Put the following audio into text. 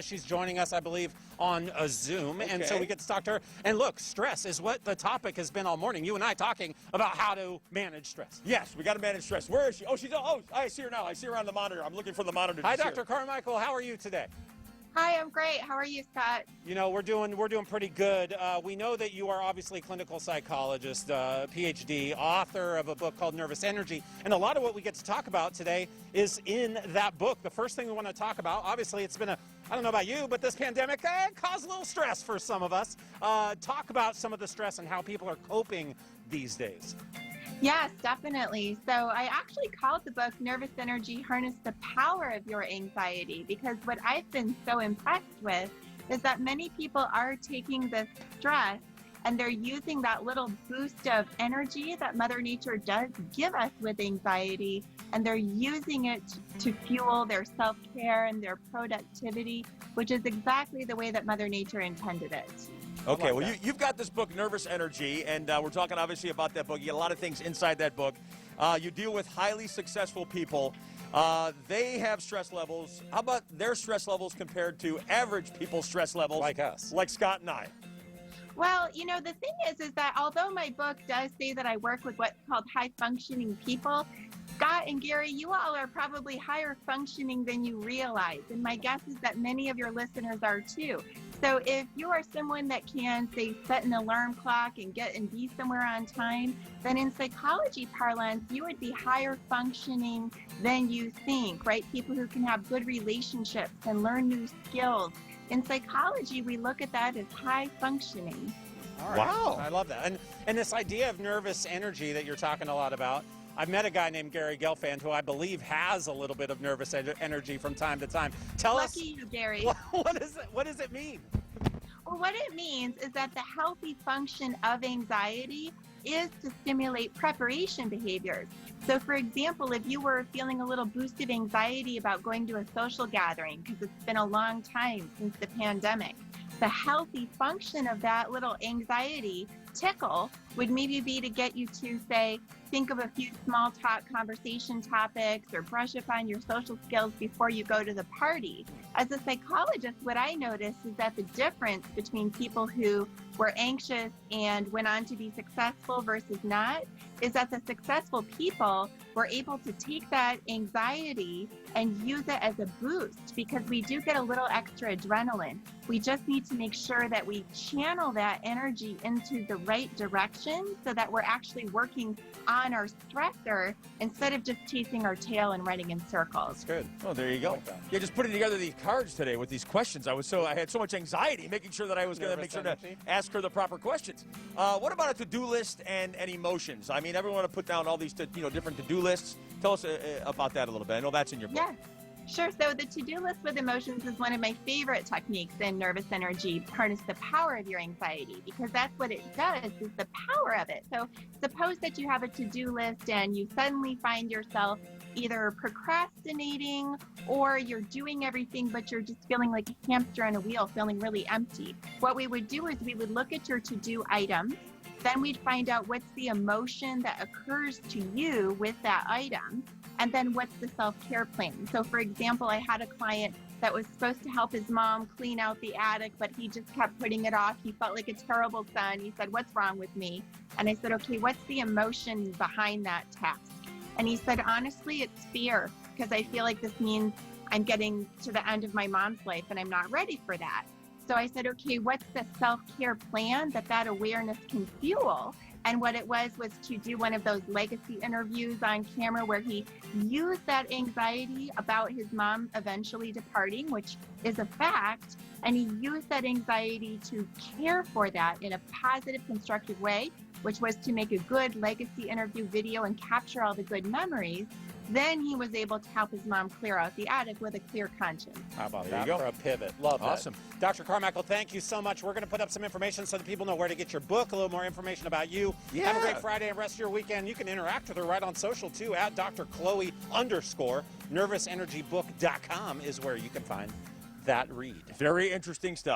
She's joining us, I believe, on a Zoom, and so Okay. we get to talk to her. And look, stress is what the topic has been all morning. You and I talking about how to manage stress. Yes, we got to manage stress. Where is she? Oh, I see her now. I see her on the monitor. I'm looking for the monitor. Hi, Dr. Carmichael. How are you today? Hi, I'm great. How are you, Scott? You know, we're doing pretty good. We know that you are obviously a clinical psychologist, Ph.D., author of a book called Nervous Energy, and a lot of what we get to talk about today is in that book. The first thing we want to talk about, obviously, it's been I don't know about you, but this pandemic caused a little stress for some of us. Talk about some of the stress and how people are coping these days. Yes, definitely. So I actually called the book Nervous Energy, Harness the Power of Your Anxiety, because what I've been so impressed with is that many people are taking this stress and they're using that little boost of energy that Mother Nature does give us with anxiety, and they're using it to fuel their self-care and their productivity, which is exactly the way that Mother Nature intended it. Okay, well, you've got this book, Nervous Energy, and we're talking obviously about that book. You get a lot of things inside that book. You deal with highly successful people. They have stress levels. How about their stress levels compared to average people's stress levels? Like us. Like Scott and I. Well, you know, the thing is that although my book does say that I work with what's called high-functioning people, Scott and Gary, you all are probably higher functioning than you realize. And my guess is that many of your listeners are too. So if you are someone that can, say, set an alarm clock and get and be somewhere on time, then in psychology parlance, you would be higher functioning than you think, right? People who can have good relationships and learn new skills. In psychology, we look at that as high functioning. All right. Wow. I love that. And this idea of nervous energy that you're talking a lot about, I've met a guy named Gary Gelfand who I believe has a little bit of nervous energy from time to time. Tell us. Lucky you, Gary. What does it mean? Well, what it means is that the healthy function of anxiety is to stimulate preparation behaviors. So for example, if you were feeling a little boosted anxiety about going to a social gathering because it's been a long time since the pandemic, the healthy function of that little anxiety tickle would maybe be to get you to, say, think of a few small talk conversation topics or brush up on your social skills before you go to the party. As a psychologist, what I noticed is that the difference between people who were anxious and went on to be successful versus not is that the successful people were able to take that anxiety and use it as a boost, because we do get a little extra adrenaline. We just need to make sure that we channel that energy into the right direction so that we're actually working on our stressor instead of just chasing our tail and running in circles. That's good. Oh, there you go. Like that. Yeah, just putting together these cards today with these questions. I had so much anxiety making sure that I was going to make sure to ask her the proper questions. What about a to-do list and emotions? I mean, everyone to put down all these different to-do lists. Tell us about that a little bit. I know that's in your book. Yeah. Sure. So the to-do list with emotions is one of my favorite techniques in Nervous Energy, harness the power of your anxiety, because that's what it does, is the power of it. So suppose that you have a to-do list and you suddenly find yourself either procrastinating or you're doing everything, but you're just feeling like a hamster on a wheel, feeling really empty. What we would do is we would look at your to-do items. Then we'd find out what's the emotion that occurs to you with that item. And then what's the self-care plan? So for example, I had a client that was supposed to help his mom clean out the attic, but he just kept putting it off. He felt like a terrible son. He said, "What's wrong with me?" And I said, "Okay, what's the emotion behind that task?" And he said, "Honestly, it's fear, because I feel like this means I'm getting to the end of my mom's life and I'm not ready for that." So I said, "Okay, what's the self-care plan that awareness can fuel?" And what it was to do one of those legacy interviews on camera where he used that anxiety about his mom eventually departing, which is a fact, and he used that anxiety to care for that in a positive, constructive way, which was to make a good legacy interview video and capture all the good memories. Then he was able to help his mom clear out the attic with a clear conscience. How about There that you go. for a pivot? Love that. Awesome. Dr. Carmichael, thank you so much. We're going to put up some information so that people know where to get your book, a little more information about you. Yeah. Have a great Friday and rest of your weekend. You can interact with her right on social, too, at Dr. Chloe _ nervousenergybook.com is where you can find that read. Very interesting stuff.